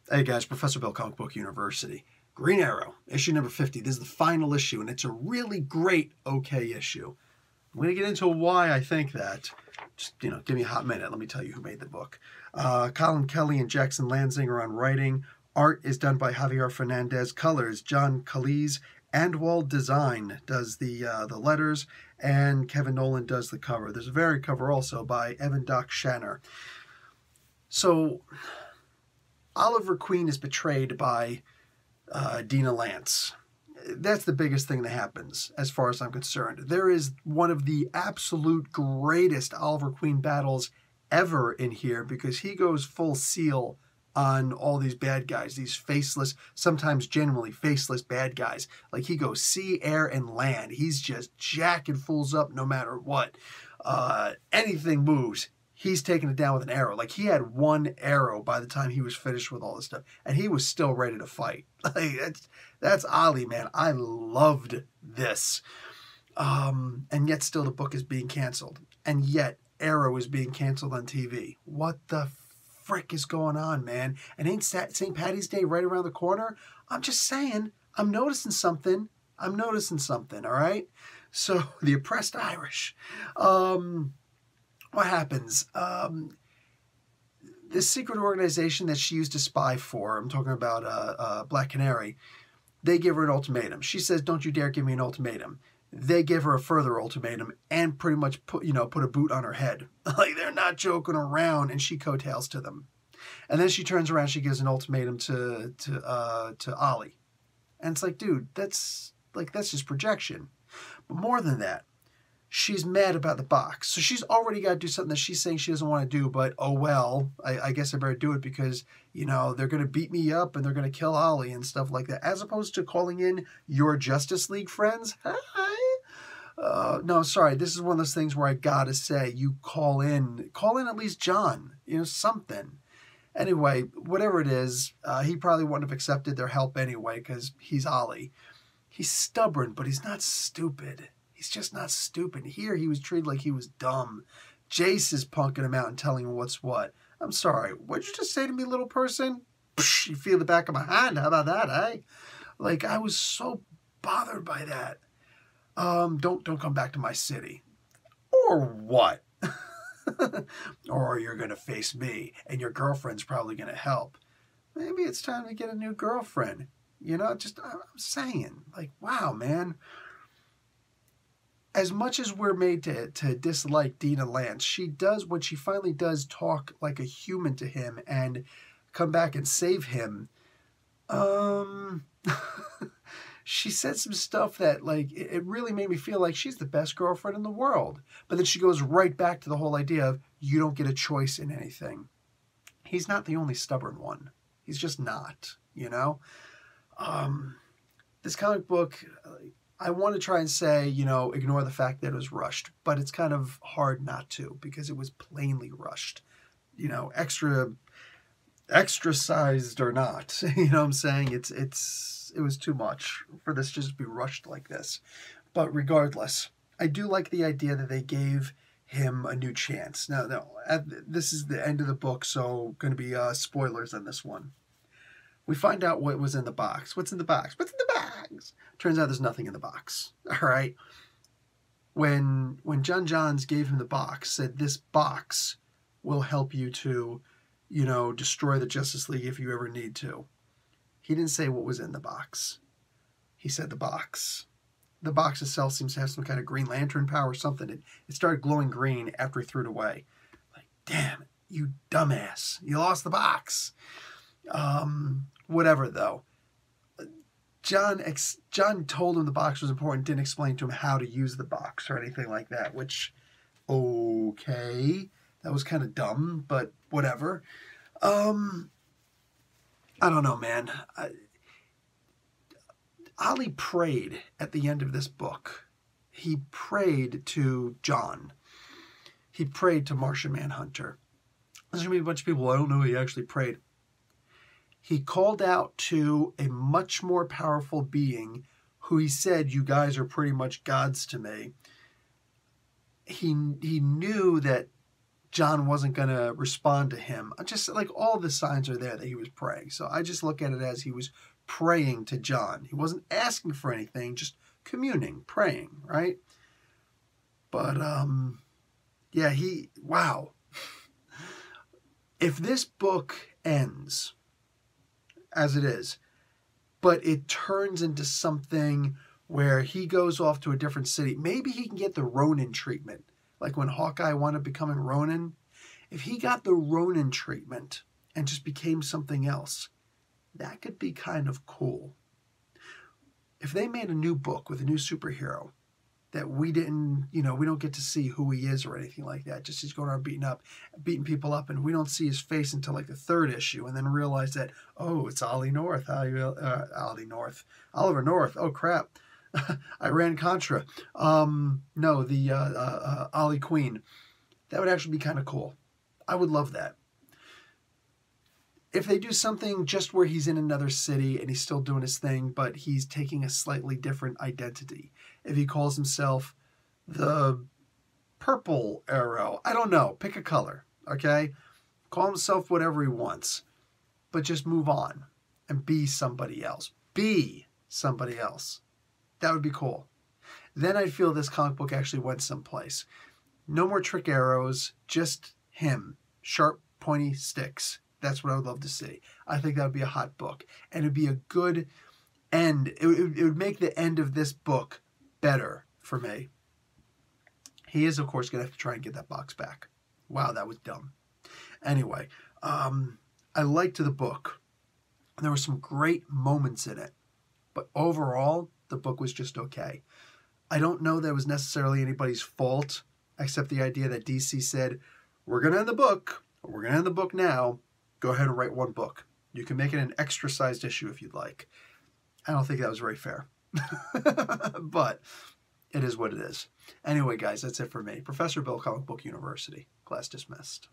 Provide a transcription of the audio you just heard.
Hey guys, Professor Bill, Comic Book University. Green Arrow, issue number 50. This is the final issue, and it's a really great, okay issue. I'm going to get into why I think that. Just, give me a hot minute. Let me tell you who made the book. Colin Kelly and Jackson Lanzinger on writing. Art is done by Javier Fernandez. Colors, John Calise. Andwald Design does the letters, and Kevin Nolan does the cover. There's a variant cover also by Evan Doc Shanner. So Oliver Queen is betrayed by Dina Lance. That's the biggest thing that happens, as far as I'm concerned. There is one of the absolute greatest Oliver Queen battles ever in here, because he goes full seal on all these bad guys, these faceless, sometimes genuinely faceless bad guys. Like, he goes sea, air, and land. He's just jacking fools up no matter what. Anything moves, he's taking it down with an arrow. Like, he had one arrow by the time he was finished with all this stuff, and he was still ready to fight. Like, that's Ollie, man. I loved this. And yet still the book is being canceled. And yet Arrow is being canceled on TV. What the frick is going on, man? And ain't St. Patty's Day right around the corner? I'm just saying, I'm noticing something. I'm noticing something, all right? So, the oppressed Irish. What happens? This secret organization that she used to spy for, I'm talking about Black Canary, they give her an ultimatum. She says, don't you dare give me an ultimatum. They give her a further ultimatum and pretty much put a boot on her head. Like, they're not joking around, and she coattails to them. And then she turns around, she gives an ultimatum to Ollie. And it's like, dude, that's just projection. But more than that, she's mad about the box. So she's already got to do something that she's saying she doesn't want to do, but oh well, I guess I better do it because, they're going to beat me up and they're going to kill Ollie and stuff like that. As opposed to calling in your Justice League friends. Hi. No, sorry. This is one of those things where I got to say, you call in at least John, something. Anyway, whatever it is, he probably wouldn't have accepted their help anyway because he's Ollie. He's stubborn, but he's not stupid. He's just not stupid. Here, he was treated like he was dumb. Jace is punking him out and telling him what's what. I'm sorry. What'd you just say to me, little person? Psh, you feel the back of my hand. How about that, eh? Like, I was so bothered by that. Don't come back to my city. Or what? Or you're going to face me, and your girlfriend's probably going to help. Maybe it's time to get a new girlfriend. I'm saying. Like, wow, man. As much as we're made to dislike Dina Lance, she does, when she finally does talk like a human to him and come back and save him, she said some stuff that, like, it really made me feel like she's the best girlfriend in the world. But then she goes right back to the whole idea of, you don't get a choice in anything. He's not the only stubborn one. He's just not, This comic book, I want to try and say, ignore the fact that it was rushed, but it's kind of hard not to because it was plainly rushed, extra sized or not, what I'm saying? It was too much for this just to be rushed like this. But regardless, I do like the idea that they gave him a new chance. Now, this is the end of the book, so going to be spoilers on this one. We find out what was in the box. What's in the box? What's in the box? Turns out there's nothing in the box. All right. When John Johns gave him the box, said this box will help you to, destroy the Justice League if you ever need to. He didn't say what was in the box. He said the box. The box itself seems to have some kind of Green Lantern power or something. It started glowing green after he threw it away. Like, damn it, you dumbass. You lost the box. Whatever, though. John told him the box was important, didn't explain to him how to use the box or anything like that, which, okay, that was kind of dumb, but whatever. I don't know, man. Ollie prayed at the end of this book. He prayed to John. He prayed to Martian Manhunter. There's going to be a bunch of people, I don't know he actually prayed. He called out to a much more powerful being who he said, you guys are pretty much gods to me. He knew that John wasn't going to respond to him. Just like all the signs are there that he was praying. So I just look at it as he was praying to John. He wasn't asking for anything, just communing, praying, right? But, yeah, wow. If this book ends as it is, but it turns into something where he goes off to a different city, maybe he can get the Ronin treatment. Like when Hawkeye wound up becoming Ronin. If he got the Ronin treatment and just became something else, that could be kind of cool. If they made a new book with a new superhero that we didn't, we don't get to see who he is or anything like that. Just he's going around beating people up, and we don't see his face until like the 3rd issue, and then realize that, oh, it's Oliver North. Oh, crap. Iran-Contra. No, the Ollie Queen. That would actually be kind of cool. I would love that. If they do something just where he's in another city and he's still doing his thing, but he's taking a slightly different identity. If he calls himself the Purple Arrow, I don't know. Pick a color, okay? Call himself whatever he wants, but just move on and be somebody else. Be somebody else. That would be cool. Then I'd feel this comic book actually went someplace. No more trick arrows, just him. Sharp, pointy sticks. That's what I would love to see. I think that would be a hot book. And it would be a good end. It would make the end of this book better for me. He is, of course, going to have to try and get that box back. Wow, that was dumb. Anyway, I liked the book. There were some great moments in it. But overall, the book was just okay. I don't know that it was necessarily anybody's fault, except the idea that DC said, we're going to end the book. We're going to end the book now. Go ahead and write one book. You can make it an extra-sized issue if you'd like. I don't think that was very fair. But it is what it is. Anyway, guys, that's it for me. Professor Bill, Comic Book University. Class dismissed.